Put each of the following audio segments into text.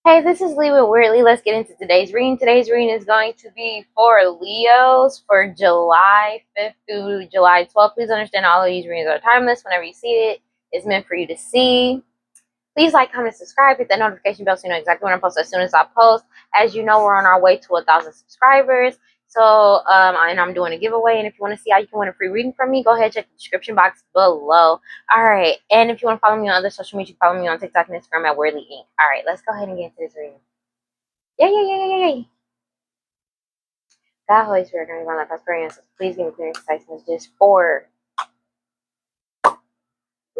Hey, this is Lee with WeirdLee. Let's get into today's reading. Today's reading is going to be for Leos for July 5th through July 12th. Please understand all of these readings are timeless. Whenever you see it, it's meant for you to see. Please like, comment, subscribe, hit that notification bell so you know exactly when I post as soon as I post. As you know, we're on our way to 1,000 subscribers. So, and I'm doing a giveaway. And if you want to see how you can win a free reading from me, go ahead and check the description box below. All right. And if you want to follow me on other social media, you can follow me on TikTok and Instagram at WeirdLee Inc. All right. Let's go ahead and get into this reading. Yay. God, Holy Spirit, during my life, prosperity, please give me clear and concise messages for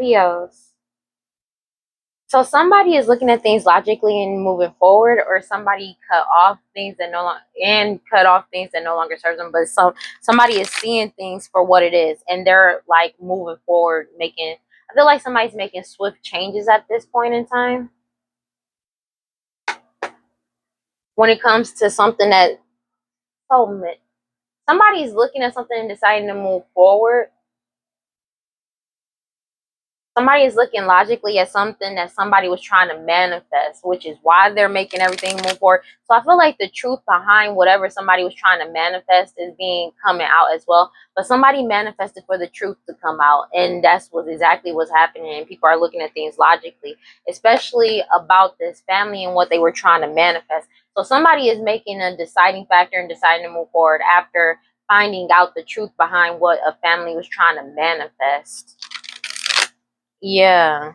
Leos. So somebody is looking at things logically and moving forward, or somebody cut off things that no longer serves them. But somebody is seeing things for what it is, and they're like moving forward, making. I feel like somebody's making swift changes at this point in time when it comes to something that somebody's looking at something and deciding to move forward. Somebody is looking logically at something that somebody was trying to manifest, which is why they're making everything move forward. So I feel like the truth behind whatever somebody was trying to manifest is coming out as well. But somebody manifested for the truth to come out, and that's exactly what's happening. And people are looking at things logically, especially about this family and what they were trying to manifest. So somebody is making a deciding factor and deciding to move forward after finding out the truth behind what a family was trying to manifest. Yeah.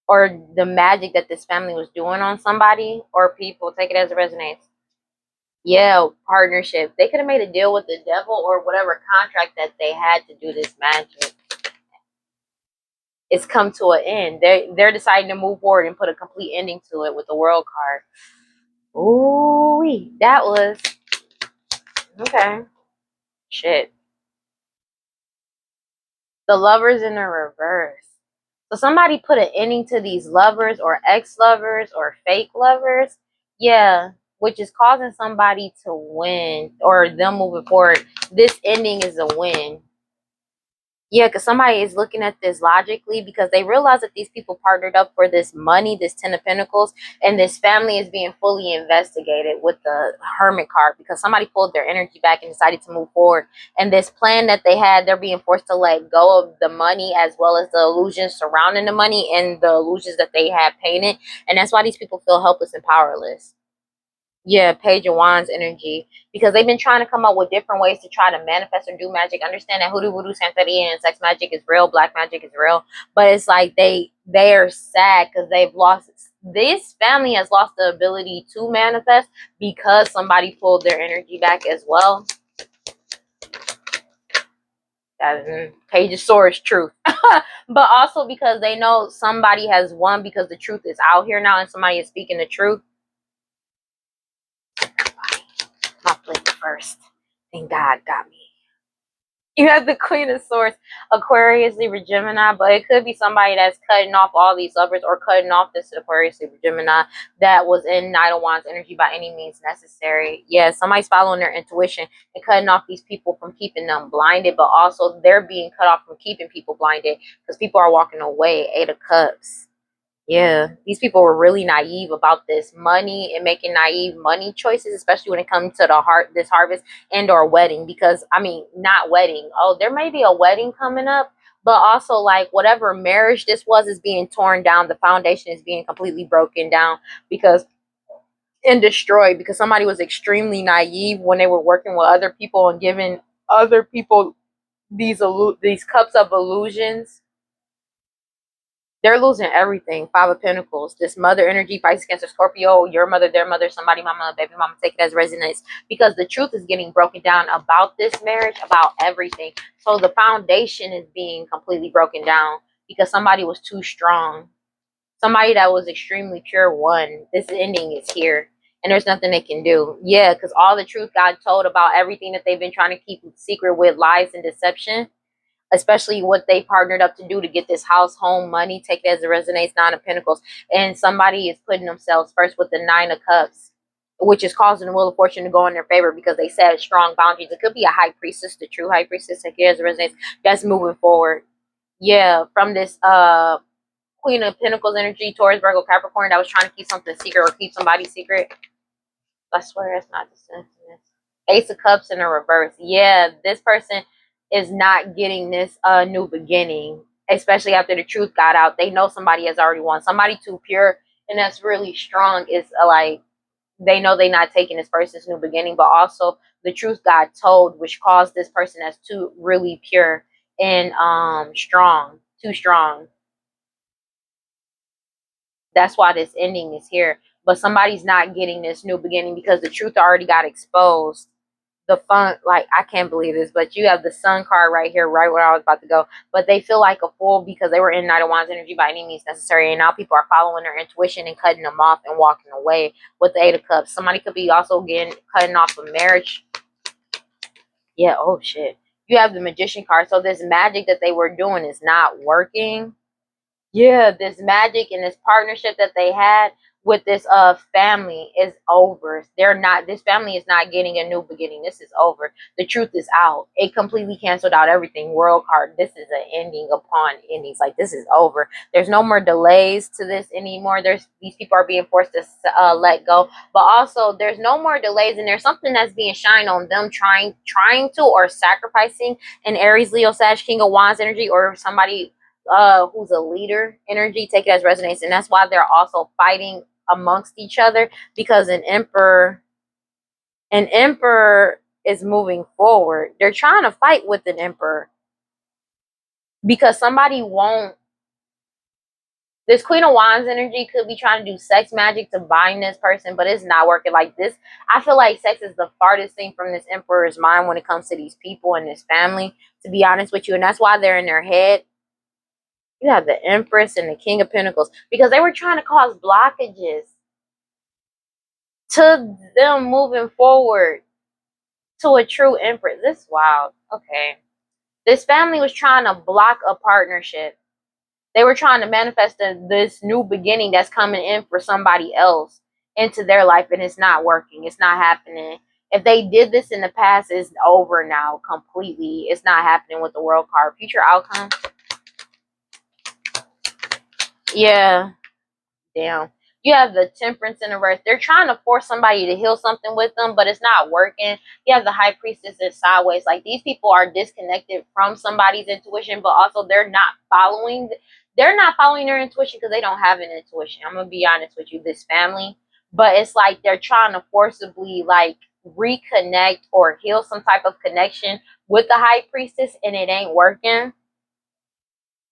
Or the magic that this family was doing on somebody or people. Take it as it resonates. Yeah, partnership. They could have made a deal with the devil or whatever contract that they had to do this magic. It's come to an end. They're deciding to move forward and put a complete ending to it with the world card. Ooh, that was okay. Shit. The lovers in the reverse. So somebody put an ending to these lovers or ex-lovers or fake lovers. Yeah, which is causing somebody to win or them moving forward. This ending is a win. Yeah, because somebody is looking at this logically because they realize that these people partnered up for this money, this 10 of Pentacles, and this family is being fully investigated with the Hermit card because somebody pulled their energy back and decided to move forward. And this plan that they had, they're being forced to let go of the money as well as the illusions surrounding the money and the illusions that they had painted. And that's why these people feel helpless and powerless. Yeah, Page of Wands energy. Because they've been trying to come up with different ways to try to manifest or do magic. Understand that hoodoo, voodoo, santeria, and sex magic is real. Black magic is real. But it's like they are sad because they've lost. This family has lost the ability to manifest because somebody pulled their energy back as well. Page of Swords, truth. But also because they know somebody has won because the truth is out here now and somebody is speaking the truth. My plate first. Thank God got me. You have the Queen of Swords, Aquarius, Libra, Gemini, but it could be somebody that's cutting off all these lovers or cutting off this Aquarius, Libra, Gemini that was in Knight of Wands energy by any means necessary. Yeah, somebody's following their intuition and cutting off these people from keeping them blinded, but also they're being cut off from keeping people blinded because people are walking away. 8 of Cups. Yeah, these people were really naive about this money and making naive money choices, especially when it comes to this harvest and or wedding. Because I mean, not wedding. Oh, there may be a wedding coming up, but also like whatever marriage this was is being torn down. The foundation is being completely broken down because and destroyed because somebody was extremely naive when they were working with other people and giving other people these cups of illusions. They're losing everything. 5 of Pentacles. This mother energy, Pisces, Cancer, Scorpio, your mother, their mother, somebody, mama, baby mama, take it as resonance. Because the truth is getting broken down about this marriage, about everything. So the foundation is being completely broken down because somebody was too strong. Somebody that was extremely pure won. This ending is here. And there's nothing they can do. Yeah, because all the truth got told about everything that they've been trying to keep secret with lies and deception, especially what they partnered up to do to get this house, home, money. Take it as it resonates. 9 of Pentacles. And somebody is putting themselves first with the 9 of Cups, which is causing the Wheel of Fortune to go in their favor because they set strong boundaries. It could be a high priestess, the true high priestess. Take it as it resonates. That's moving forward. Yeah, from this Queen of Pentacles energy, Taurus, Virgo, Capricorn, that was trying to keep something secret or keep somebody secret. I swear it's not the sentiment. Ace of Cups in the reverse. Yeah, this person is not getting this new beginning, especially after the truth got out. They know somebody has already won. Somebody too pure and that's really strong is like, they know they're not taking this person's new beginning, but also the truth got told, which caused this person that's too really pure and strong, too strong. That's why this ending is here. But somebody's not getting this new beginning because the truth already got exposed. The fun, like, I can't believe this, but you have the Sun card right here, right where I was about to go. But they feel like a fool because they were in Knight of Wands energy by any means necessary, and now people are following their intuition and cutting them off and walking away with the Eight of Cups. Somebody could be also getting cutting off a marriage. Yeah, oh shit. You have the Magician card, so this magic that they were doing is not working. Yeah, this magic and this partnership that they had with this family is over. They're not, this family is not getting a new beginning. This is over. The truth is out. It completely canceled out everything. World card. This is an ending upon endings. Like, this is over. There's no more delays to this anymore. These people are being forced to let go. But also there's no more delays, and there's something that's being shined on them trying to or sacrificing an Aries, Leo, Sag, King of Wands energy, or somebody who's a leader energy. Take it as resonates, and that's why they're also fighting amongst each other, because an emperor is moving forward. They're trying to fight with an emperor because somebody won't. This Queen of Wands energy could be trying to do sex magic to bind this person, but it's not working like this. I feel like sex is the farthest thing from this emperor's mind when it comes to these people and this family, to be honest with you, and that's why they're in their head. You have the Empress and the King of Pentacles because they were trying to cause blockages to them moving forward to a true Empress. This is wild. Okay. This family was trying to block a partnership. They were trying to manifest this new beginning that's coming in for somebody else into their life, and it's not working. It's not happening. If they did this in the past, it's over now completely. It's not happening with the World card. Future outcome. Yeah. Damn. You have the Temperance in the reverse. They're trying to force somebody to heal something with them, but it's not working. You have the High Priestess in sideways. Like, these people are disconnected from somebody's intuition, but also they're not following their intuition because they don't have an intuition. I'm gonna be honest with you, this family. But it's like they're trying to forcibly like reconnect or heal some type of connection with the High Priestess, and it ain't working.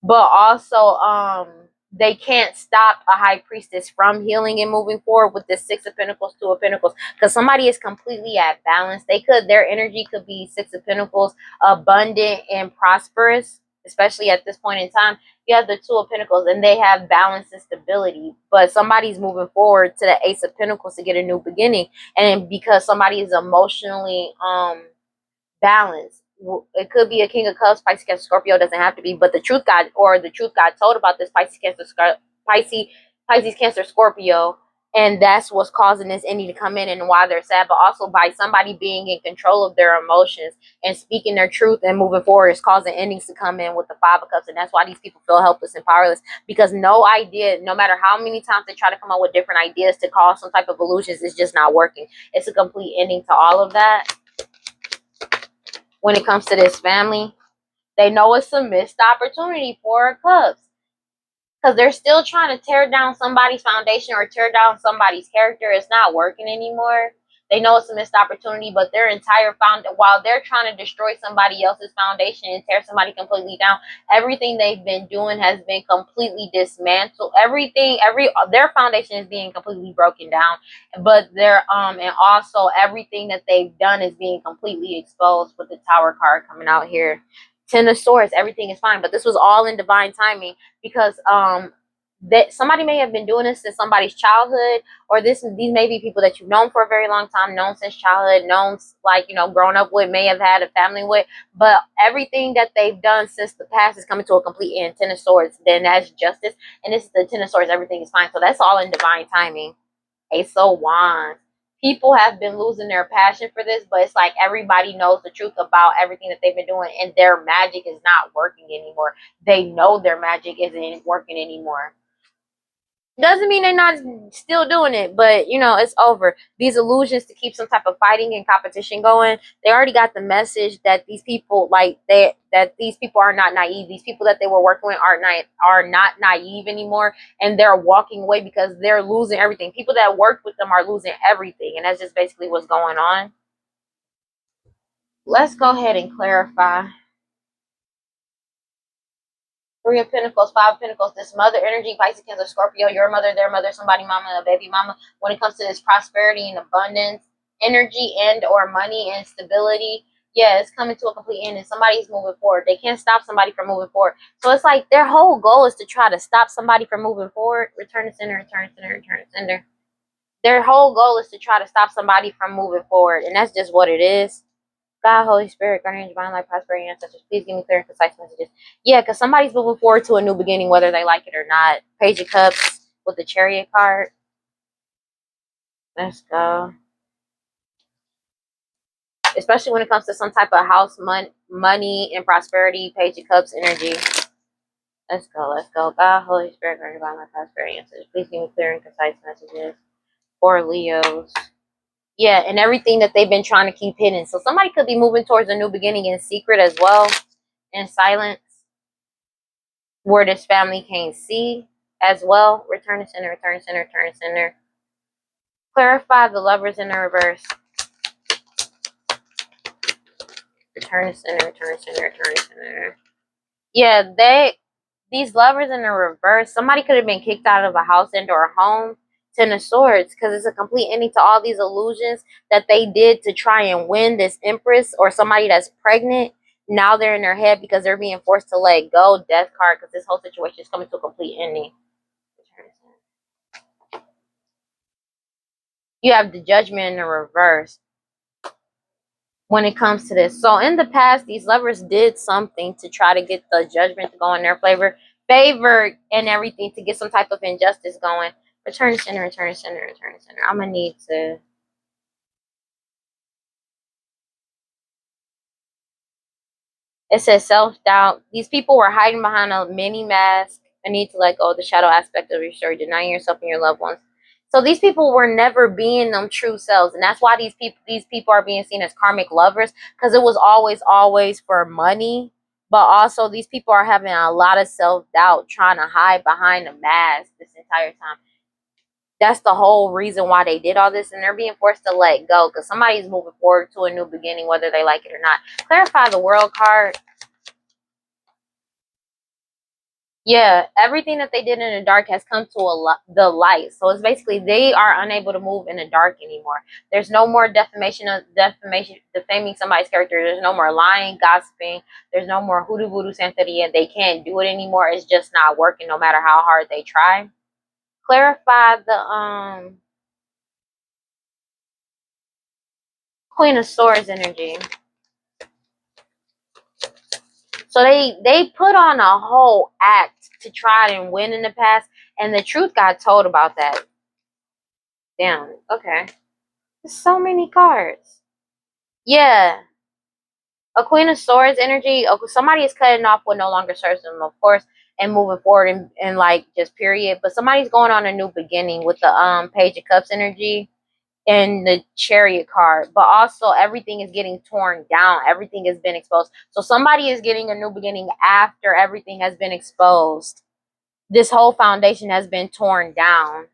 But also they can't stop a High Priestess from healing and moving forward with the Six of Pentacles, Two of Pentacles, because somebody is completely at balance. Their energy could be Six of Pentacles, abundant and prosperous, especially at this point in time. You have the Two of Pentacles and they have balance and stability, but somebody's moving forward to the Ace of Pentacles to get a new beginning, and because somebody is emotionally balance. It could be a King of Cups, Pisces, Cancer, Scorpio. Doesn't have to be, but the truth got told about this Pisces, Cancer, Scorpio, and that's what's causing this ending to come in and why they're sad. But also by somebody being in control of their emotions and speaking their truth and moving forward is causing endings to come in with the Five of Cups, and that's why these people feel helpless and powerless, because no matter how many times they try to come up with different ideas to cause some type of illusions, it's just not working. It's a complete ending to all of that. When it comes to this family, they know it's a missed opportunity for Cups, because they're still trying to tear down somebody's foundation or tear down somebody's character. It's not working anymore. They know it's a missed opportunity, but their entire while they're trying to destroy somebody else's foundation and tear somebody completely down, everything they've been doing has been completely dismantled. Their foundation is being completely broken down, but and also everything that they've done is being completely exposed with the Tower card coming out here. Ten of Swords, everything is fine, but this was all in divine timing, because that somebody may have been doing this since somebody's childhood, or these may be people that you've known for a very long time, known since childhood, known like, grown up with, may have had a family with, but everything that they've done since the past is coming to a complete end. Ten of Swords, then that's justice, and this is the Ten of Swords, everything is fine. So that's all in divine timing. Ace of Wands. People have been losing their passion for this, but it's like everybody knows the truth about everything that they've been doing, and their magic is not working anymore. They know their magic isn't working anymore. Doesn't mean they're not still doing it, but you know, it's over. These illusions to keep some type of fighting and competition going. They already got the message that these people like that these people are not naive. These people that they were working with are not naive anymore, and they're walking away because they're losing everything. People that worked with them are losing everything, and that's just basically what's going on. Let's go ahead and clarify. Three of Pentacles, Five of Pentacles, this mother energy, Pisces, Cancer, Scorpio, your mother, their mother, somebody mama, a baby mama. When it comes to this prosperity and abundance, energy and or money and stability, yeah, it's coming to a complete end and somebody's moving forward. They can't stop somebody from moving forward. So it's like their whole goal is to try to stop somebody from moving forward. Return to center, return to center, return to center. Their whole goal is to try to stop somebody from moving forward. And that's just what it is. God, Holy Spirit, guardian, divine light, prosperity, ancestors, please give me clear and concise messages. Yeah, because somebody's moving forward to a new beginning, whether they like it or not. Page of Cups with the Chariot card. Let's go. Especially when it comes to some type of house, money, and prosperity. Page of Cups energy. Let's go, let's go. God, Holy Spirit, guardian, divine light, prosperity, ancestors, please give me clear and concise messages for Leos. Yeah, and everything that they've been trying to keep hidden. So somebody could be moving towards a new beginning in secret as well, in silence, where this family can see as well. Return to center, return to center, return to center. Clarify the lovers in the reverse. Return to center, return to center, return to center. Yeah, these lovers in the reverse, somebody could have been kicked out of a house and or a home. Ten of Swords, because it's a complete ending to all these illusions that they did to try and win this Empress or somebody that's pregnant. Now they're in their head because they're being forced to let go. Death card, because this whole situation is coming to a complete ending. You have the Judgment in the reverse when it comes to this. So in the past, these lovers did something to try to get the Judgment to go in their favor and everything to get some type of injustice going. Return to center, return to center, return to center. I'm going to need to... It says self-doubt. These people were hiding behind a mini mask. I need to let go of the shadow aspect of your story, denying yourself and your loved ones. So these people were never being them true selves, and that's why these people are being seen as karmic lovers, because it was always for money. But also these people are having a lot of self-doubt, trying to hide behind a mask this entire time. That's the whole reason why they did all this, and they're being forced to let go because somebody's moving forward to a new beginning, whether they like it or not. Clarify the World card. Yeah, everything that they did in the dark has come to the light. So it's basically they are unable to move in the dark anymore. There's no more defaming somebody's character. There's no more lying, gossiping. There's no more hoodoo voodoo santeria. They can't do it anymore. It's just not working no matter how hard they try. Clarify the Queen of Swords energy. So they put on a whole act to try and win in the past, and the truth got told about that. Damn. Okay. There's so many cards. Yeah. A Queen of Swords energy. Okay, somebody is cutting off what no longer serves them, of course, and moving forward and like just period. But somebody's going on a new beginning with the Page of Cups energy and the Chariot card. But also everything is getting torn down. Everything has been exposed. So somebody is getting a new beginning after everything has been exposed. This whole foundation has been torn down.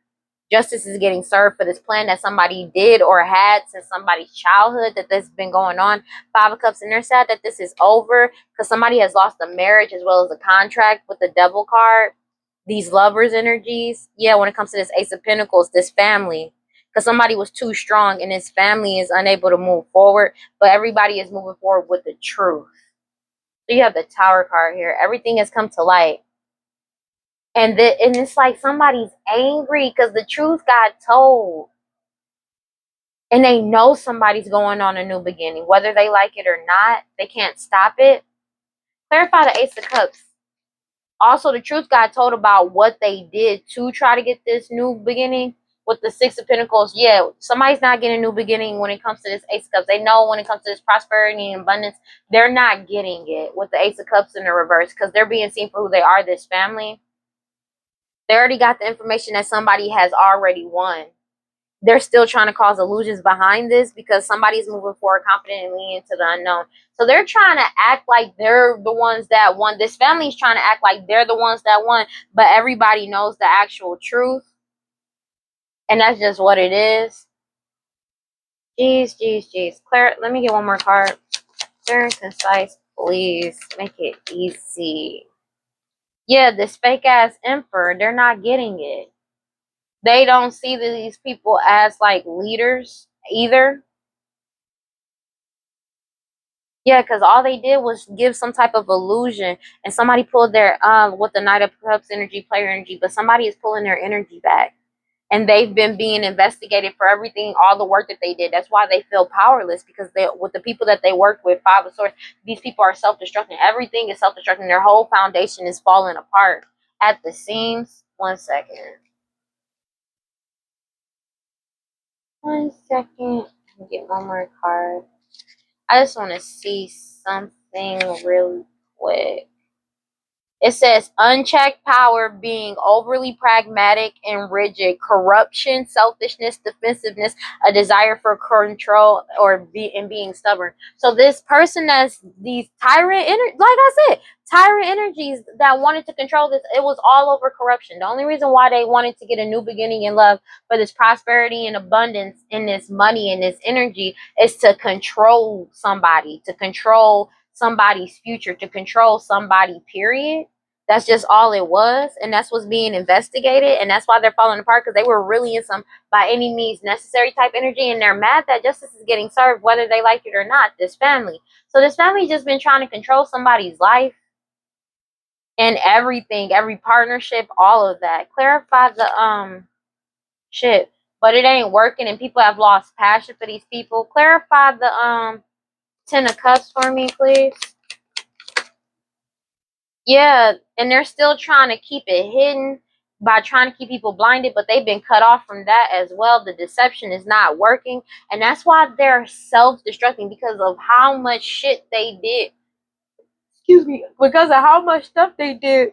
Justice is getting served for this plan that somebody did or had since somebody's childhood, that this has been going on. Five of Cups, and they're sad that this is over because somebody has lost a marriage as well as a contract with the Devil card. These lovers energies. Yeah, when it comes to this Ace of Pentacles, this family. Because somebody was too strong and his family is unable to move forward. But everybody is moving forward with the truth. So you have the Tower card here. Everything has come to light. And it's like somebody's angry because the truth got told. And they know somebody's going on a new beginning. Whether they like it or not, they can't stop it. Clarify the Ace of Cups. Also, the truth got told about what they did to try to get this new beginning. With the Six of Pentacles, yeah, somebody's not getting a new beginning when it comes to this Ace of Cups. They know when it comes to this prosperity and abundance, they're not getting it with the Ace of Cups in the reverse because they're being seen for who they are, this family. They already got the information that somebody has already won. They're still trying to cause illusions behind this because somebody's moving forward confidently into the unknown. So they're trying to act like they're the ones that won. This family's trying to act like they're the ones that won, but everybody knows the actual truth. And that's just what it is. Jeez. Claire, let me get one more card. Clear and concise, please. Make it easy. Yeah, this fake ass emperor, they're not getting it. They don't see these people as like leaders either. Yeah, because all they did was give some type of illusion, and somebody pulled their with the Knight of Cups energy, player energy, but somebody is pulling their energy back, and they've been being investigated for everything, all the work that they did. That's why they feel powerless, because they, with the people that they work with, Five of Swords, these people are self-destructing. Everything is self-destructing. Their whole foundation is falling apart at the seams. 1 second. 1 second. Let me get one more card. I just want to see something really quick. It says unchecked power, being overly pragmatic and rigid, corruption, selfishness, defensiveness, a desire for control, or being stubborn. So this person that's these tyrant energy, like I said, tyrant energies that wanted to control this, it was all over corruption. The only reason why they wanted to get a new beginning in love, for this prosperity and abundance and this money and this energy, is to control somebody, to control somebody's future, to control somebody, period. That's just all it was, and that's what's being investigated, and that's why they're falling apart, because they were really in some by any means necessary type energy, and they're mad that justice is getting served whether they like it or not, this family. So this family's just been trying to control somebody's life and everything, every partnership, all of that. Clarify the shit, but it ain't working, and people have lost passion for these people. Clarify the 10 of Cups for me, please. Yeah, and they're still trying to keep it hidden by trying to keep people blinded, but they've been cut off from that as well. The deception is not working, and that's why they're self-destructing, because of how much shit they did. Excuse me, because of how much stuff they did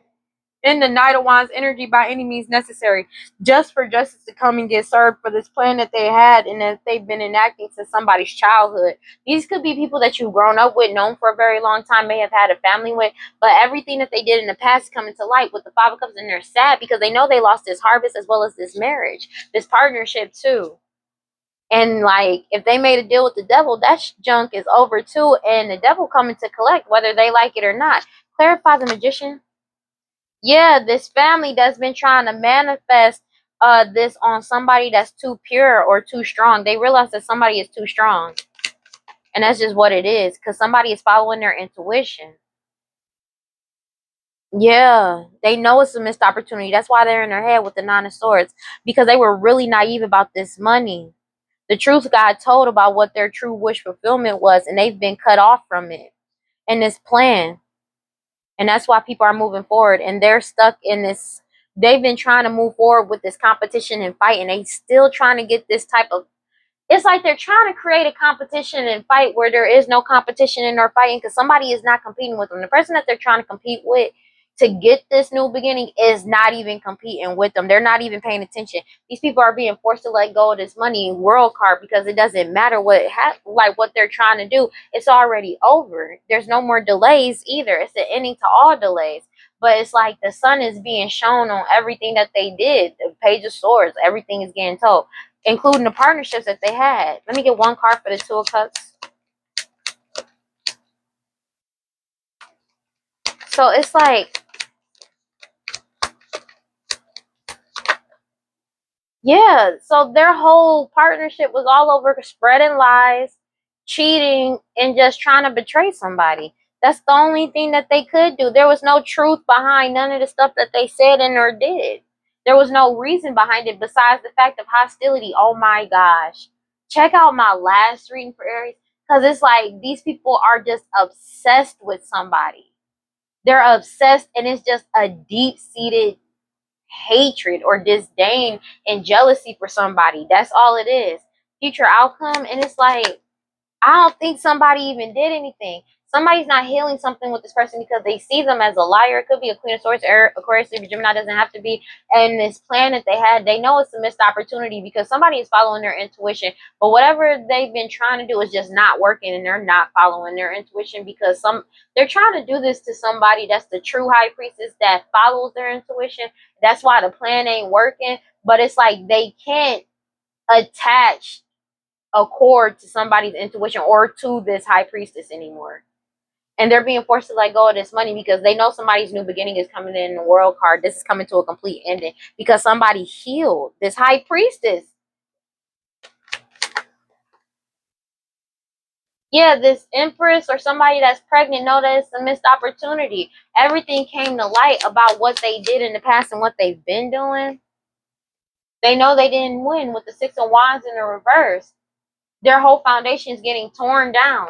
in the Knight of Wands energy by any means necessary, just for justice to come and get served for this plan that they had and that they've been enacting since somebody's childhood. These could be people that you've grown up with, known for a very long time, may have had a family with, but everything that they did in the past is coming to light with the Five of Cups, and they're sad because they know they lost this harvest as well as this marriage, this partnership too. And like, if they made a deal with the devil, that junk is over too, and the devil coming to collect whether they like it or not. Clarify the Magician. Yeah, this family that's been trying to manifest this on somebody that's too pure or too strong. They realize that somebody is too strong, and that's just what it is, because somebody is following their intuition. Yeah, they know it's a missed opportunity. That's why they're in their head with the Nine of Swords, because they were really naive about this money. The truth got told about what their true wish fulfillment was, and they've been cut off from it in this plan. And that's why people are moving forward, and they're stuck in this. They've been trying to move forward with this competition and fight, and they still trying to get this type of, it's like they're trying to create a competition and fight where there is no competition in their fighting, because somebody is not competing with them. The person that they're trying to compete with to get this new beginning is not even competing with them. They're not even paying attention. These people are being forced to let go of this money world card, because it doesn't matter what they're trying to do. It's already over. There's no more delays either. It's the ending to all delays. But it's like the sun is being shown on everything that they did. The Page of Swords, everything is getting told, including the partnerships that they had. Let me get one card for the Two of Cups. So it's like, yeah, so their whole partnership was all over spreading lies, cheating, and just trying to betray somebody. That's the only thing that they could do. There was no truth behind none of the stuff that they said and or did. There was no reason behind it besides the fact of hostility. Oh my gosh. Check out my last reading for Aries, because it's like these people are just obsessed with somebody. They're obsessed, and it's just a deep-seated hatred or disdain and jealousy for somebody. That's all it is. Future outcome, and it's like, I don't think somebody even did anything. Somebody's not healing something with this person because they see them as a liar. It could be a Queen of Swords, Aquarius, Libra, Gemini, doesn't have to be. And this plan that they had, they know it's a missed opportunity because somebody is following their intuition. But whatever they've been trying to do is just not working, and they're not following their intuition because they're trying to do this to somebody that's the true high priestess that follows their intuition. That's why the plan ain't working. But it's like they can't attach a cord to somebody's intuition or to this high priestess anymore. And they're being forced to let go of this money because they know somebody's new beginning is coming in the world card. This is coming to a complete ending because somebody healed this high priestess. Yeah, this empress or somebody that's pregnant know that it's a missed opportunity. Everything came to light about what they did in the past and what they've been doing. They know they didn't win with the Six of Wands in the reverse. Their whole foundation is getting torn down.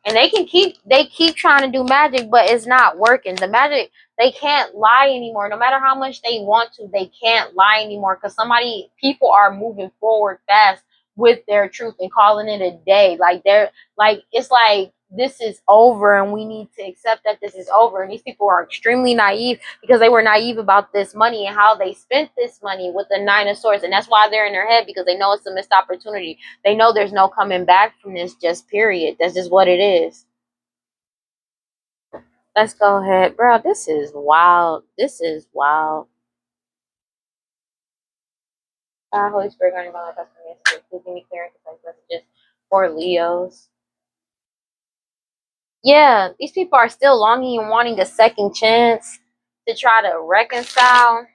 And they keep trying to do magic, but it's not working. The magic, they can't lie anymore. No matter how much they want to, they can't lie anymore because people are moving forward fast with their truth and calling it a day. It's like this is over and we need to accept that this is over. And these people are extremely naive because they were naive about this money and how they spent this money with the Nine of Swords. And that's why they're in their head because they know it's a missed opportunity. They know there's no coming back from this, just period. That's just what it is. Let's go ahead. Bro, this is wild. This is wild. Holy Spirit, guiding by my custom messages. Please give me clear and concise messages for Leos. Yeah, these people are still longing and wanting a second chance to try to reconcile.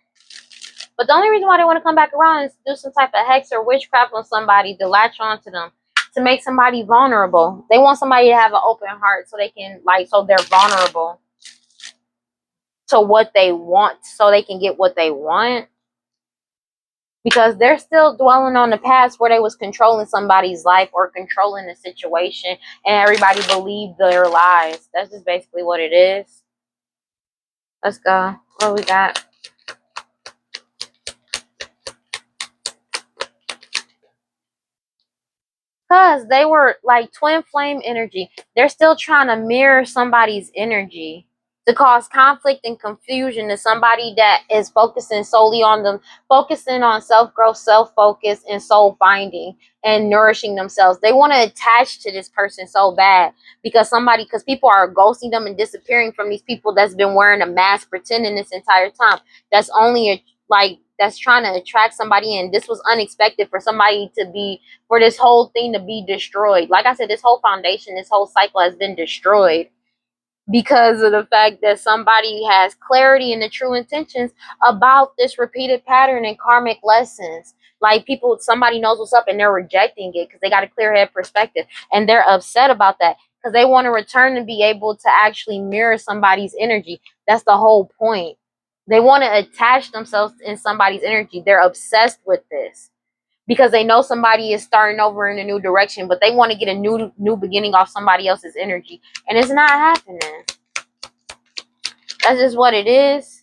But the only reason why they want to come back around is to do some type of hex or witchcraft on somebody to latch onto them, to make somebody vulnerable. They want somebody to have an open heart so they can, so they're vulnerable to what they want so they can get what they want. Because they're still dwelling on the past where they was controlling somebody's life or controlling the situation and everybody believed their lies. That's just basically what it is. Let's go. What we got? Because they were like twin flame energy. They're still trying to mirror somebody's energy to cause conflict and confusion to somebody that is focusing solely on them, focusing on self-growth, self-focus, and soul finding and nourishing themselves. They want to attach to this person so bad because people are ghosting them and disappearing from these people that's been wearing a mask, pretending this entire time. That's that's trying to attract somebody in. This was unexpected for this whole thing to be destroyed. Like I said, this whole foundation, this whole cycle has been destroyed because of the fact that somebody has clarity in the true intentions about this repeated pattern and karmic lessons. Somebody knows what's up and they're rejecting it because they got a clear head perspective and they're upset about that because they want to return and be able to actually mirror somebody's energy. That's the whole point. They want to attach themselves in somebody's energy. They're obsessed with this because they know somebody is starting over in a new direction, but they want to get a new beginning off somebody else's energy, and it's not happening. That's just what it is.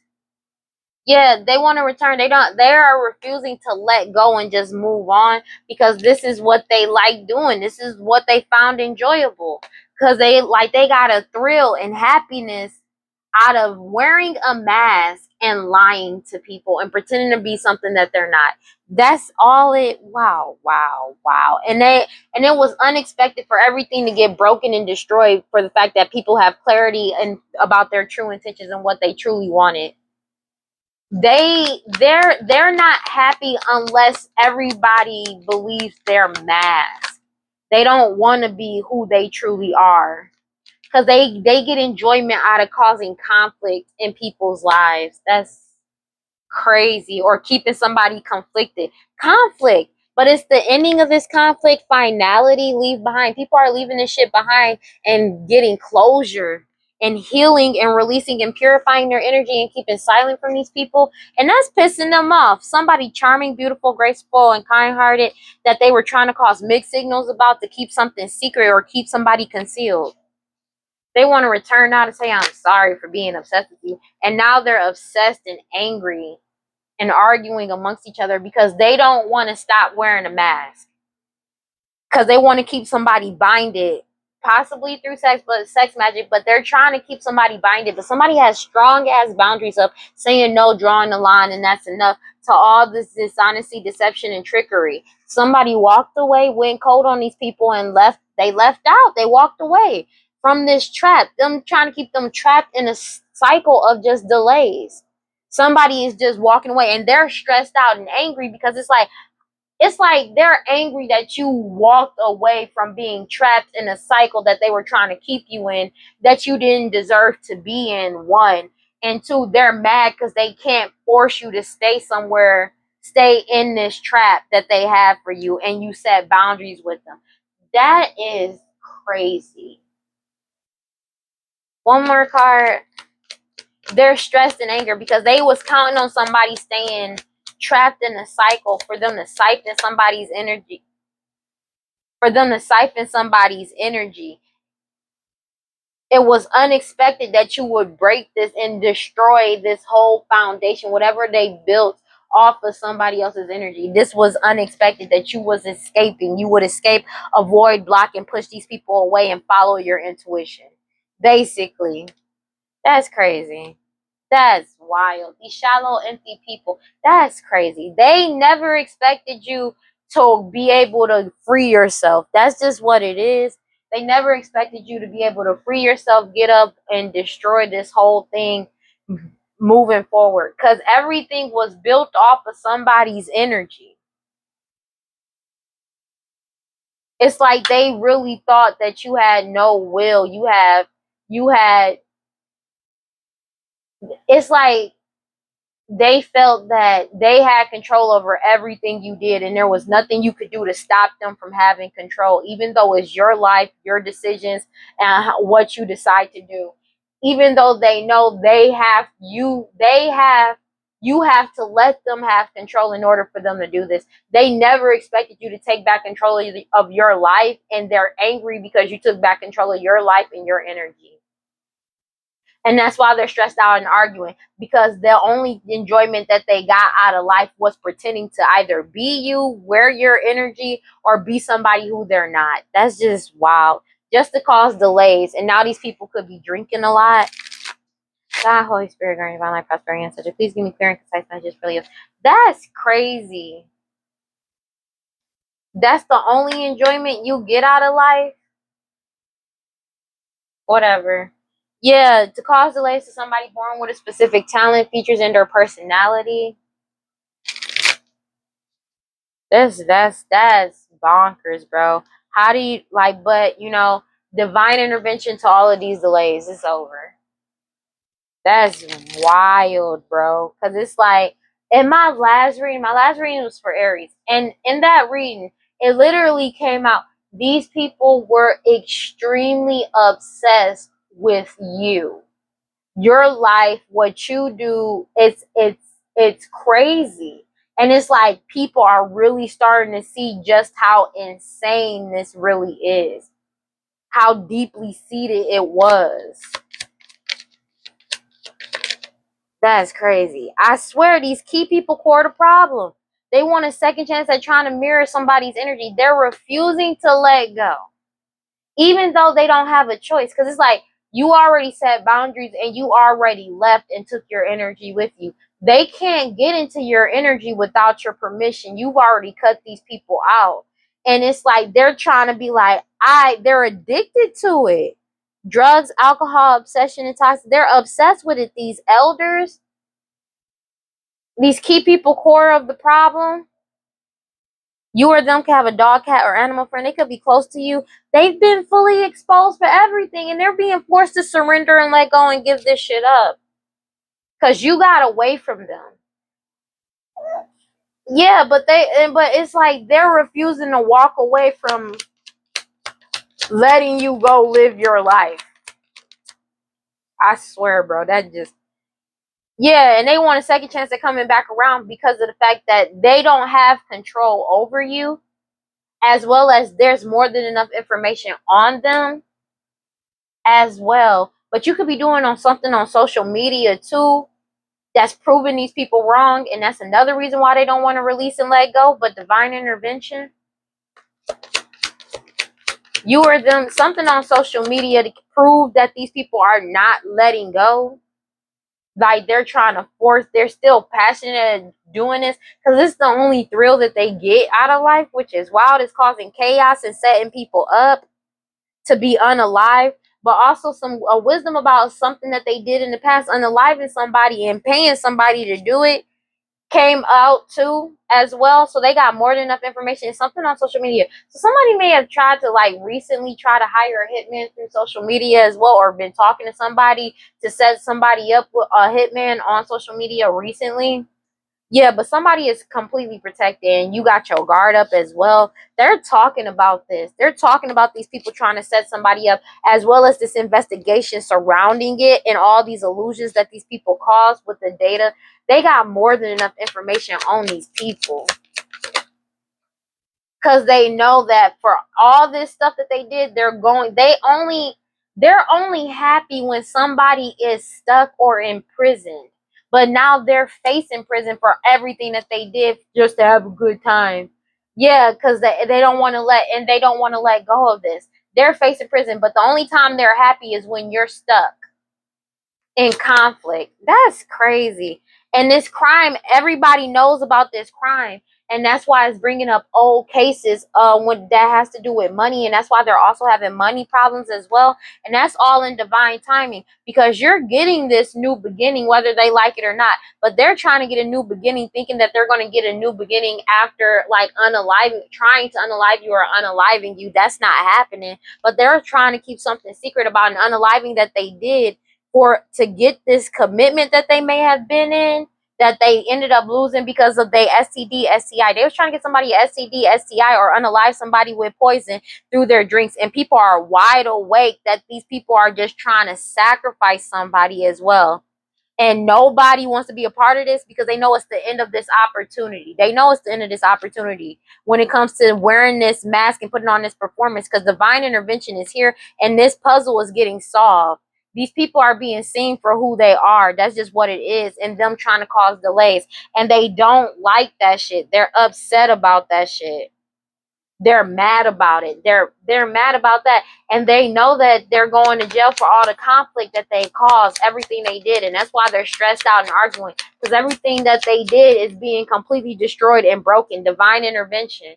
Yeah, they want to return. They are refusing to let go and just move on because this is what they like doing. This is what they found enjoyable because they got a thrill and happiness out of wearing a mask and lying to people and pretending to be something that they're not. That's all it. Wow. And it was unexpected for everything to get broken and destroyed for the fact that people have clarity and about their true intentions and what they truly wanted. They're not happy unless everybody believes they're masked. They don't want to be who they truly are. Because they get enjoyment out of causing conflict in people's lives. That's crazy. Or keeping somebody conflicted. Conflict. But it's the ending of this conflict, finality, leave behind. People are leaving this shit behind and getting closure and healing and releasing and purifying their energy and keeping silent from these people. And that's pissing them off. Somebody charming, beautiful, graceful, and kind-hearted that they were trying to cause mixed signals about to keep something secret or keep somebody concealed. They want to return now to say, I'm sorry for being obsessed with you. And now they're obsessed and angry and arguing amongst each other because they don't want to stop wearing a mask. Because they want to keep somebody binded possibly through sex magic, but they're trying to keep somebody binded. But somebody has strong ass boundaries up, saying no, drawing the line, and that's enough to all this dishonesty, deception, and trickery. Somebody walked away, went cold on these people, and left. They left out. They walked away from this trap. Them trying to keep them trapped in a cycle of just delays. Somebody is just walking away, and they're stressed out and angry because it's like they're angry that you walked away from being trapped in a cycle that they were trying to keep you in, that you didn't deserve to be in, one. And two, they're mad because they can't force you to stay somewhere, stay in this trap that they have for you, and you set boundaries with them. That is crazy. One more card. They're stressed and angry because they was counting on somebody staying trapped in a cycle for them to siphon somebody's energy. It was unexpected that you would break this and destroy this whole foundation, whatever they built off of somebody else's energy. This was unexpected that you was escaping. You would escape, avoid, block, and push these people away and follow your intuition. Basically, that's crazy. That's wild. These shallow, empty people. That's crazy. They never expected you to be able to free yourself. That's just what it is. They never expected you to be able to free yourself, get up, and destroy this whole thing moving forward. Because everything was built off of somebody's energy. It's like they really thought that you had no will. It's like they felt that they had control over everything you did, and there was nothing you could do to stop them from having control, even though it's your life, your decisions, and what you decide to do. Even though they know you have to let them have control in order for them to do this. They never expected you to take back control of your life, and they're angry because you took back control of your life and your energy. And that's why they're stressed out and arguing, because the only enjoyment that they got out of life was pretending to either be you, wear your energy, or be somebody who they're not. That's just wild. Just to cause delays. And now these people could be drinking a lot. God, Holy Spirit, guardian, divine life, prosperity, and such. Please give me clear and concise messages for you. That's crazy. That's the only enjoyment you get out of life? Whatever. Yeah, to cause delays to somebody born with a specific talent, features, and or personality. That's bonkers, bro. How do you but divine intervention to all of these delays. It's over. That's wild, bro. Cause it's like in my last reading was for Aries. And in that reading, it literally came out. These people were extremely obsessed with you. Your life, what you do, it's crazy. And it's like people are really starting to see just how insane this really is. How deeply seated it was. That's crazy. I swear these key people core the problem. They want a second chance at trying to mirror somebody's energy. They're refusing to let go. Even though they don't have a choice. Because it's like you already set boundaries and you already left and took your energy with you. They can't get into your energy without your permission. You've already cut these people out. And it's like they're trying to be like, they're addicted to it. Drugs, alcohol, obsession, and toxic. They're obsessed with it. These elders, these key people core of the problem. You or them can have a dog, cat, or animal friend. They could be close to you. They've been fully exposed for everything, and they're being forced to surrender and let go and give this shit up. Because you got away from them. Yeah, but it's like they're refusing to walk away from letting you go live your life. I swear, bro, yeah, and they want a second chance at coming back around because of the fact that they don't have control over you, as well as there's more than enough information on them as well. But you could be doing something on social media too that's proving these people wrong, and that's another reason why they don't want to release and let go. But divine intervention, You or them, something on social media to prove that these people are not letting go. Like they're trying to force, they're still passionate at doing this because it's the only thrill that they get out of life, which is wild. It's causing chaos and setting people up to be unalive, but also some wisdom about something that they did in the past, unaliving somebody and paying somebody to do it came out too as well. So they got more than enough information. It's something on social media. So somebody may have tried to like recently try to hire a hitman through social media as well, or been talking to somebody to set somebody up with a hitman on social media recently. Yeah, but somebody is completely protected and you got your guard up as well. They're talking about this. They're talking about these people trying to set somebody up, as well as this investigation surrounding it and all these illusions that these people cause with the data. They got more than enough information on these people. Because they know that for all this stuff that they did, they're only happy when somebody is stuck or imprisoned. But now they're facing prison for everything that they did just to have a good time. Yeah, because they don't want to let go of this. They're facing prison, but the only time they're happy is when you're stuck in conflict. That's crazy. And this crime, everybody knows about this crime. And that's why it's bringing up old cases when that has to do with money. And that's why they're also having money problems as well. And that's all in divine timing, because you're getting this new beginning, whether they like it or not. But they're trying to get a new beginning, thinking that they're going to get a new beginning after like trying to unalive you or unaliving you. That's not happening. But they're trying to keep something secret about an unaliving that they did to get this commitment that they may have been in, that they ended up losing because of their STD, STI. They was trying to get somebody STD, STI, or unalive somebody with poison through their drinks. And people are wide awake that these people are just trying to sacrifice somebody as well. And nobody wants to be a part of this because they know it's the end of this opportunity. They know it's the end of this opportunity when it comes to wearing this mask and putting on this performance, because divine intervention is here and this puzzle is getting solved. These people are being seen for who they are. That's just what it is. And them trying to cause delays. And they don't like that shit. They're upset about that shit. They're mad about it. They're mad about that. And they know that they're going to jail for all the conflict that they caused, everything they did. And that's why they're stressed out and arguing. Because everything that they did is being completely destroyed and broken. Divine intervention.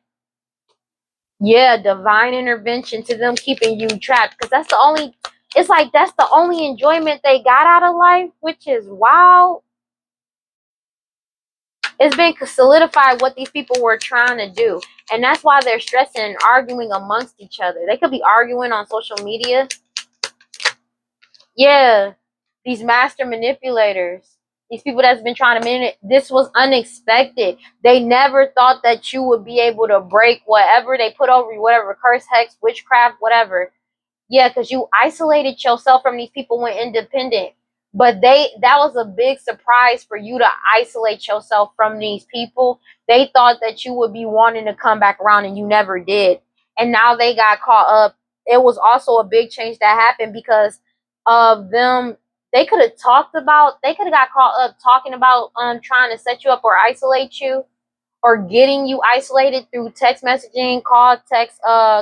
Yeah, divine intervention to them keeping you trapped. Because that's the only enjoyment they got out of life, which is wow. It's been solidified what these people were trying to do. And that's why they're stressing and arguing amongst each other. They could be arguing on social media. Yeah, these master manipulators. These people that's been trying to manipulate. This was unexpected. They never thought that you would be able to break whatever they put over you, whatever curse, hex, witchcraft, whatever. Yeah, because you isolated yourself from these people, went independent. But that was a big surprise for you to isolate yourself from these people. They thought that you would be wanting to come back around and you never did. And now they got caught up. It was also a big change that happened because of them. They could have got caught up talking about trying to set you up or isolate you, or getting you isolated through text messaging, call, text,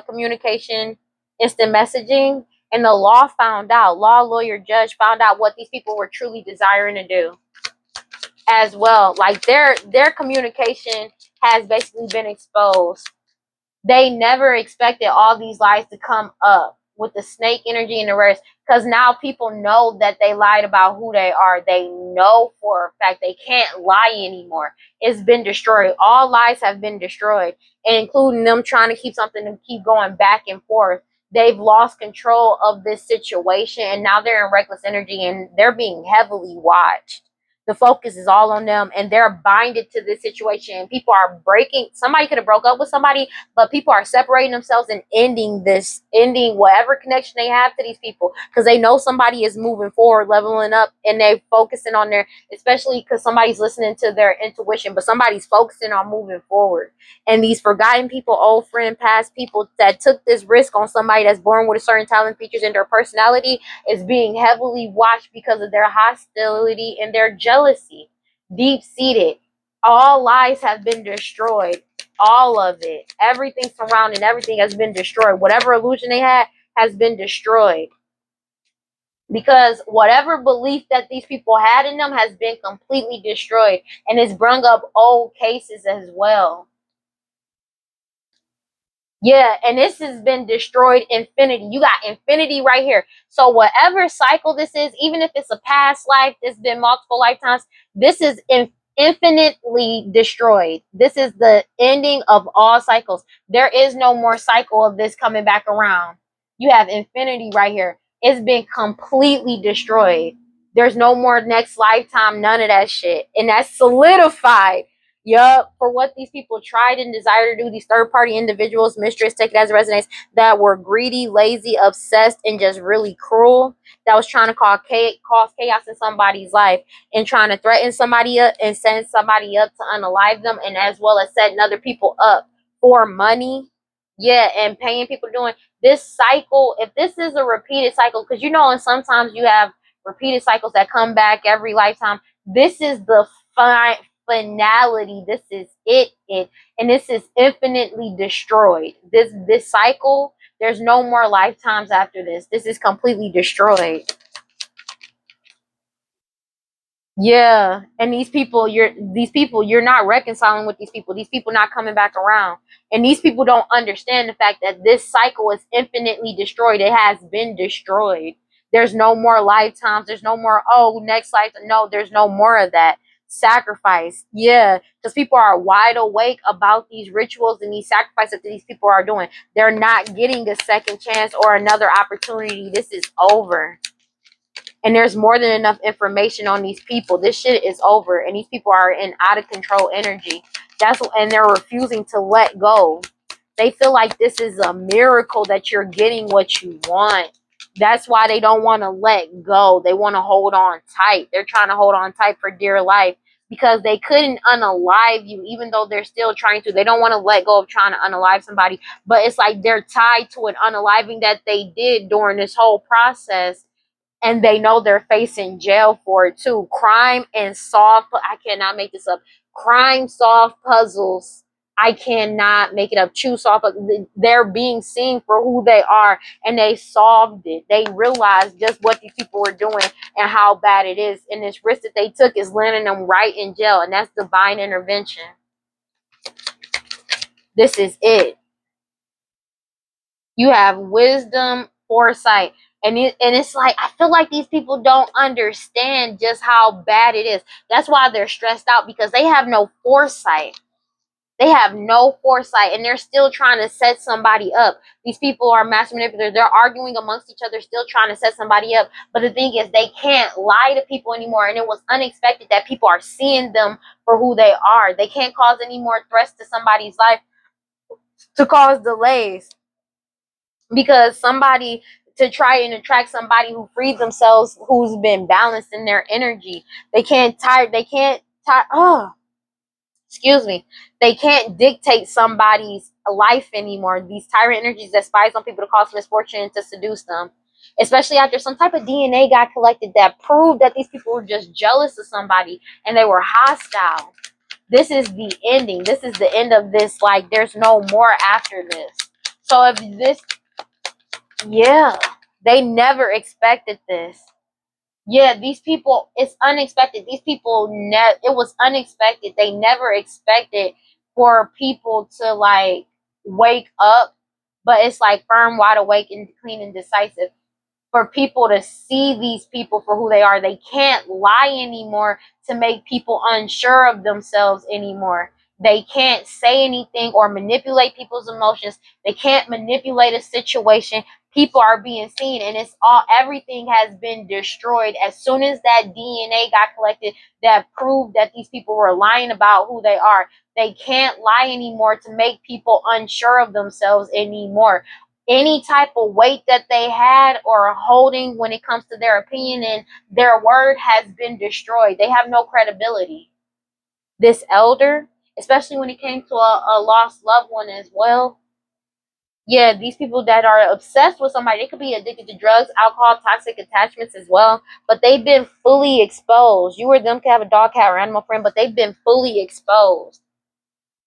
communication, instant messaging. And the law, lawyer, judge found out what these people were truly desiring to do as well. Like their communication has basically been exposed. They never expected all these lies to come up with the snake energy and the rest, because now people know that they lied about who they are. They know for a fact they can't lie anymore. It's been destroyed. All lies have been destroyed, including them trying to keep something to keep going back and forth. They've lost control of this situation, and now they're in reckless energy and they're being heavily watched. The focus is all on them and they're binded to this situation. People are breaking. Somebody could have broke up with somebody, but people are separating themselves and ending whatever connection they have to these people, because they know somebody is moving forward, leveling up, and they focusing on especially because somebody's listening to their intuition, but somebody's focusing on moving forward. And these forgotten people, old friend, past people that took this risk on somebody that's born with a certain talent, features, and their personality is being heavily watched because of their hostility and their jealousy. Deep seated. All lies have been destroyed. All of it. Everything surrounding everything has been destroyed. Whatever illusion they had has been destroyed. Because whatever belief that these people had in them has been completely destroyed. And it's brung up old cases as well. Yeah, and this has been destroyed infinity. You got infinity right here. So whatever cycle this is, even if it's a past life, it's been multiple lifetimes, this is infinitely destroyed. This is the ending of all cycles. There is no more cycle of this coming back around. You have infinity right here. It's been completely destroyed. There's no more next lifetime, none of that shit. And that's solidified. Yup, for what these people tried and desire to do, these third-party individuals, mistress, take it as a resonance, that were greedy, lazy, obsessed, and just really cruel, that was trying to cause chaos in somebody's life and trying to threaten somebody up and send somebody up to unalive them, and as well as setting other people up for money. Yeah, and paying people doing this cycle. If this is a repeated cycle, because you know, and sometimes you have repeated cycles that come back every lifetime. This is the finality. This is it, and this is infinitely destroyed. This cycle, there's no more lifetimes after this. This is completely destroyed. Yeah, and you're not reconciling with these people. These people not coming back around, and these people don't understand the fact that this cycle is infinitely destroyed. It has been destroyed. There's no more lifetimes. There's no more next life. No, there's no more of that sacrifice. Yeah, because people are wide awake about these rituals and these sacrifices that these people are doing. They're not getting a second chance or another opportunity. This is over. And there's more than enough information on these people. This shit is over, and these people are in out of control energy. And they're refusing to let go. They feel like this is a miracle that you're getting what you want. That's why they don't want to let go. They want to hold on tight. They're trying to hold on tight for dear life because they couldn't unalive you, even though they're still trying to. They don't want to let go of trying to unalive somebody, but it's like they're tied to an unaliving that they did during this whole process. And they know they're facing jail for it too. Crime and I cannot make this up. Crime solved puzzles. I cannot make it up. True solved. They're being seen for who they are, and they solved it. They realized just what these people were doing and how bad it is. And this risk that they took is landing them right in jail, and that's divine intervention. This is it. You have wisdom, foresight. And it's like, I feel like these people don't understand just how bad it is. That's why they're stressed out, because they have no foresight. They have no foresight, and they're still trying to set somebody up. These people are master manipulators. They're arguing amongst each other, still trying to set somebody up. But the thing is, they can't lie to people anymore. And it was unexpected that people are seeing them for who they are. They can't cause any more threats to somebody's life to cause delays. Because somebody, to try and attract somebody who freed themselves, who's been balanced in their energy, they can't they can't dictate somebody's life anymore. These tyrant energies that spies on people to cause misfortune, to seduce them, especially after some type of DNA got collected that proved that these people were just jealous of somebody and they were hostile. This is the ending. This is the end of this. Like, there's no more after this. So if this, yeah, they never expected this. Yeah, these people, it's unexpected. These people, it was unexpected. They never expected for people to, like, wake up, but it's like firm, wide awake, and clean and decisive. For people to see these people for who they are. They can't lie anymore to make people unsure of themselves anymore. They can't say anything or manipulate people's emotions. They can't manipulate a situation. People are being seen, and everything has been destroyed. As soon as that DNA got collected that proved that these people were lying about who they are, they can't lie anymore to make people unsure of themselves anymore. Any type of weight that they had or holding when it comes to their opinion and their word has been destroyed. They have no credibility. This elder, especially when it came to a lost loved one as well. Yeah, these people that are obsessed with somebody, they could be addicted to drugs, alcohol, toxic attachments as well, but they've been fully exposed. You or them could have a dog, cat, or animal friend, but they've been fully exposed.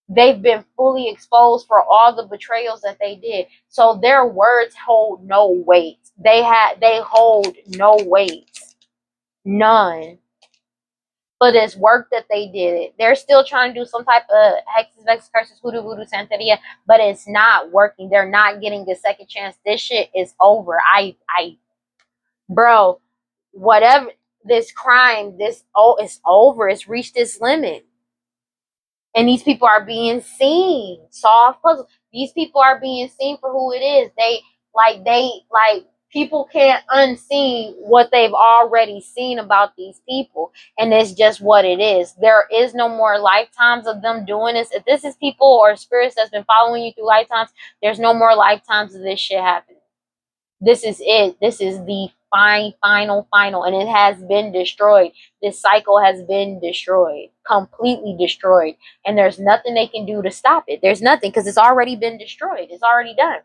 They've been fully exposed for all the betrayals that they did. So their words hold no weight. They hold no weight. None. For this work that they did. They're still trying to do some type of hexes, vexes, curses, hoodoo, voodoo, santeria, but it's not working. They're not getting a second chance. This shit is over. Bro, whatever this crime, it's over. It's reached its limit. And these people are being seen. Soft puzzle. These people are being seen for who it is. People can't unsee what they've already seen about these people. And it's just what it is. There is no more lifetimes of them doing this. If this is people or spirits that's been following you through lifetimes, there's no more lifetimes of this shit happening. This is it. This is the final, and it has been destroyed. This cycle has been destroyed, completely destroyed, and there's nothing they can do to stop it. There's nothing, because it's already been destroyed. It's already done.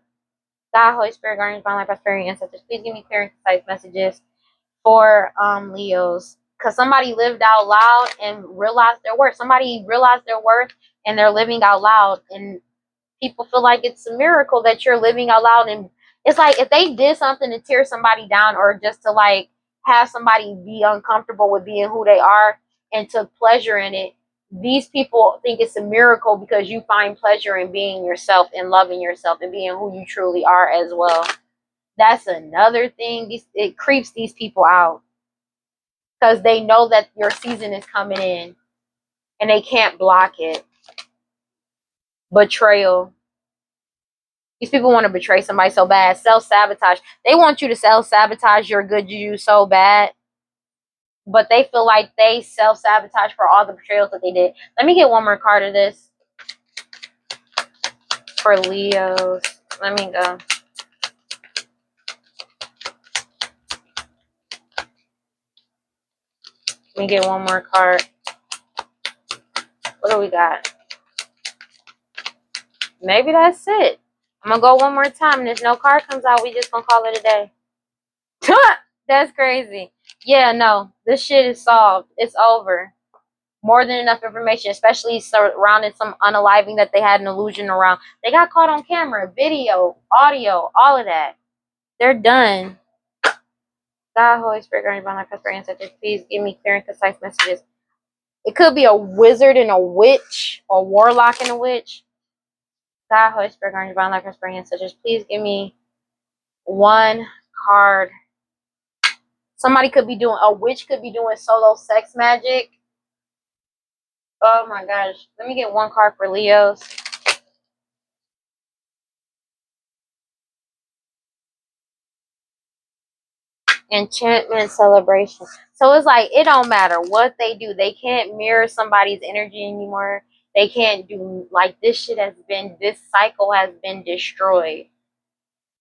God, Holy Spirit, guardians, divine light, prosperity, ancestors, please give me clear and concise messages for Leos, because somebody lived out loud and realized their worth. Somebody realized their worth, and they're living out loud, and people feel like it's a miracle that you're living out loud. And it's like if they did something to tear somebody down, or just to like have somebody be uncomfortable with being who they are and took pleasure in it, these people think it's a miracle because you find pleasure in being yourself and loving yourself and being who you truly are as well. That's another thing. It creeps these people out because they know that your season is coming in and they can't block it. Betrayal. These people want to betray somebody so bad. Self-sabotage. They want you to self-sabotage your good juju so bad. But they feel like they self-sabotage for all the betrayals that they did. Let me get one more card of this. For Leos. Let me go. Let me get one more card. What do we got? Maybe that's it. I'm going to go one more time. And if no card comes out, we just going to call it a day. That's crazy. Yeah, no. This shit is solved. It's over. More than enough information, especially surrounding some unaliving that they had an illusion around. They got caught on camera, video, audio, all of that. They're done. God, Holy Spirit, guardian, divine light, prosperity, ancestors, please give me clear and concise messages. It could be a wizard and a witch, or warlock and a witch. God, Holy Spirit, guardian, divine light, prosperity, ancestors, please give me one card. Somebody could be doing, a witch could be doing solo sex magic. Oh my gosh. Let me get one card for Leos. Enchantment celebration. So it's like, it don't matter what they do. They can't mirror somebody's energy anymore. They can't do, like, this cycle has been destroyed.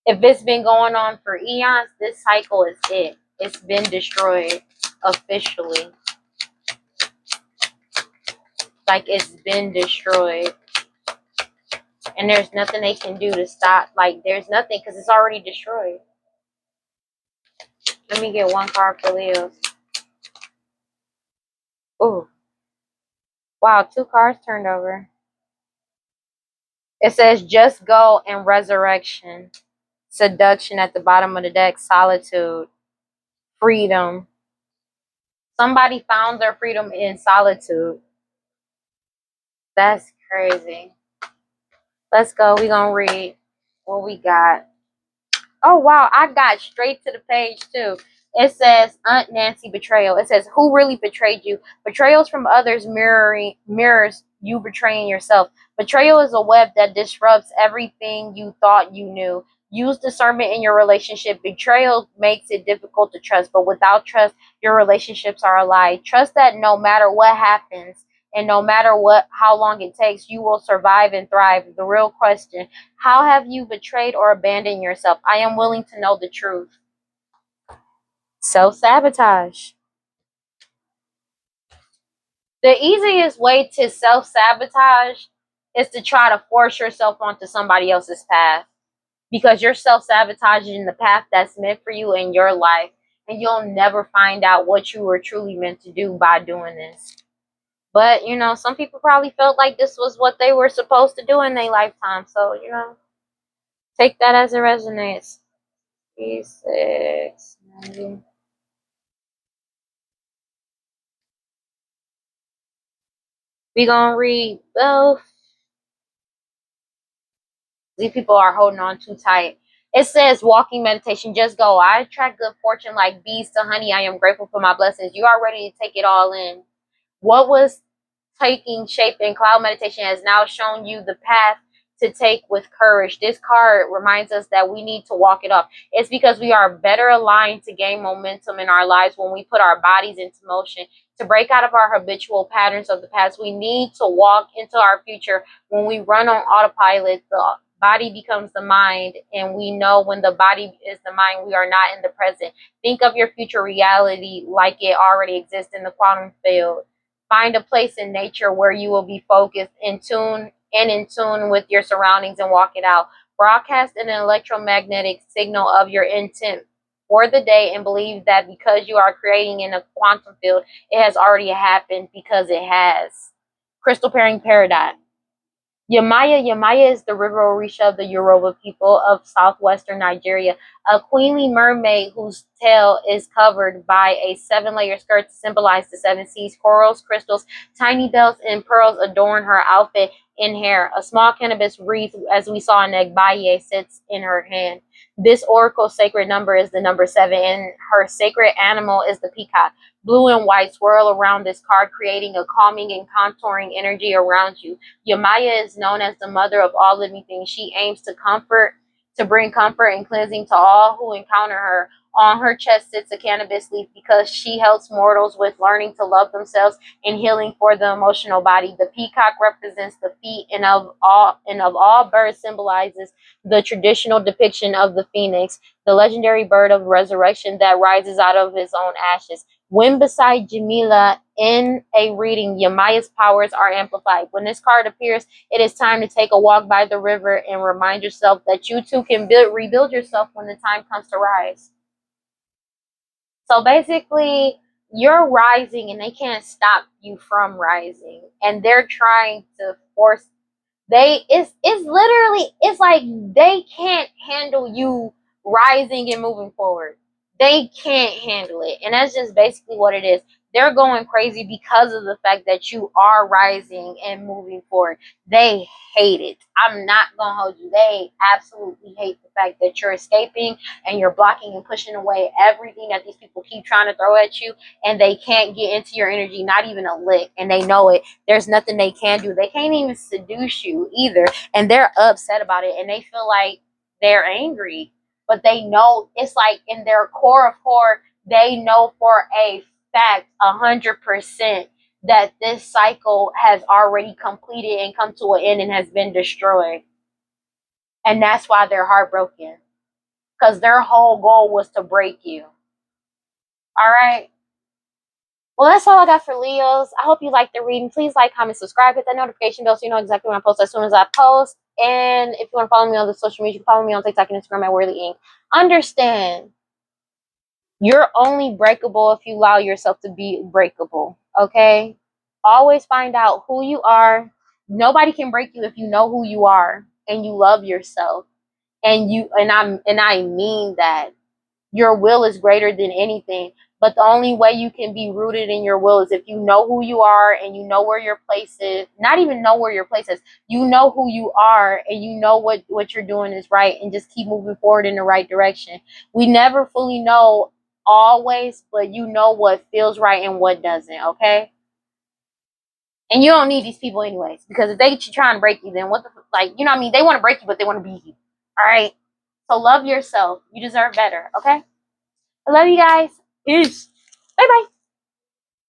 If it's been going on for eons, this cycle is it. It's been destroyed officially. Like, it's been destroyed. And there's nothing they can do to stop. Like, there's nothing, because it's already destroyed. Let me get one card for Leos. Ooh. Wow, 2 cards turned over. It says just go and resurrection. Seduction at the bottom of the deck. Solitude. Freedom. Somebody found their freedom in solitude. That's crazy. Let's go. We're going to read what we got. Oh, wow. I got straight to the page, too. It says, Aunt Nancy betrayal. It says, who really betrayed you? Betrayals from others mirrors you betraying yourself. Betrayal is a web that disrupts everything you thought you knew. Use discernment in your relationship. Betrayal makes it difficult to trust, but without trust, your relationships are a lie. Trust that no matter what happens, and no matter how long it takes, you will survive and thrive. The real question, how have you betrayed or abandoned yourself? I am willing to know the truth. Self-sabotage. The easiest way to self-sabotage is to try to force yourself onto somebody else's path, because you're self-sabotaging the path that's meant for you in your life, and you'll never find out what you were truly meant to do by doing this. But, you know, some people probably felt like this was what they were supposed to do in their lifetime. So, you know, take that as it resonates. 36, 90. We gonna read both. These people are holding on too tight. It says walking meditation, just go. I attract good fortune like bees to honey. I am grateful for my blessings. You are ready to take it all in. What was taking shape in cloud meditation has now shown you the path to take with courage. This card reminds us that we need to walk it up. It's because we are better aligned to gain momentum in our lives when we put our bodies into motion. To break out of our habitual patterns of the past, we need to walk into our future. When we run on autopilot, the body becomes the mind, and we know when the body is the mind, we are not in the present. Think of your future reality like it already exists in the quantum field. Find a place in nature where you will be focused, in tune with your surroundings, and walk it out. Broadcast an electromagnetic signal of your intent for the day and believe that because you are creating in a quantum field, it has already happened because it has. Crystal pairing paradigm. Yamaya is the river Orisha of the Yoruba people of southwestern Nigeria, a queenly mermaid whose tail is covered by a 7-layer skirt to symbolize the 7 seas. Corals, crystals, tiny bells, and pearls adorn her outfit and hair. A small cannabis wreath, as we saw in Egbaye, sits in her hand. This oracle sacred number is the number 7, and her sacred animal is the peacock. Blue and white swirl around this card, creating a calming and contouring energy around you. Yamaya is known as the mother of all living things. She aims to bring comfort and cleansing to all who encounter her. On her chest sits a cannabis leaf because she helps mortals with learning to love themselves and healing for the emotional body. The peacock represents the feet, and of all birds symbolizes the traditional depiction of the phoenix, the legendary bird of resurrection that rises out of his own ashes. When beside Jamila in a reading, Yamaya's powers are amplified. When this card appears, it is time to take a walk by the river and remind yourself that you too can rebuild yourself when the time comes to rise. So basically, you're rising and they can't stop you from rising. And they're trying to force it's literally, it's like they can't handle you rising and moving forward. They can't handle it, and that's just basically what it is. They're going crazy because of the fact that you are rising and moving forward. They hate it. I'm not gonna hold you. They absolutely hate the fact that you're escaping and you're blocking and pushing away everything that these people keep trying to throw at you, and they can't get into your energy, not even a lick, and they know it. There's nothing they can do. They can't even seduce you either, and they're upset about it, and they feel like they're angry, but they know, it's like in their core of core, they know for a fact 100% that this cycle has already completed and come to an end and has been destroyed. And that's why they're heartbroken, because their whole goal was to break you. All right. Well, that's all I got for Leos. I hope you liked the reading. Please like, comment, subscribe, hit that notification bell so you know exactly when I post as soon as I post. And if you want to follow me on the social media, you can follow me on TikTok and Instagram at WeirdLee. Understand, you're only breakable if you allow yourself to be breakable. Okay? Always find out who you are. Nobody can break you if you know who you are and you love yourself. I mean that. Your will is greater than anything, but the only way you can be rooted in your will is if you know who you are and you know where your place is. Not even know where your place is. You know who you are and you know what you're doing is right, and just keep moving forward in the right direction. We never fully know always, but you know what feels right and what doesn't, okay? And you don't need these people anyways, because if they try and break you, then what the, like, you know what I mean? They want to break you, but they want to be you. All right? So love yourself. You deserve better, okay? I love you guys. Peace. Bye bye.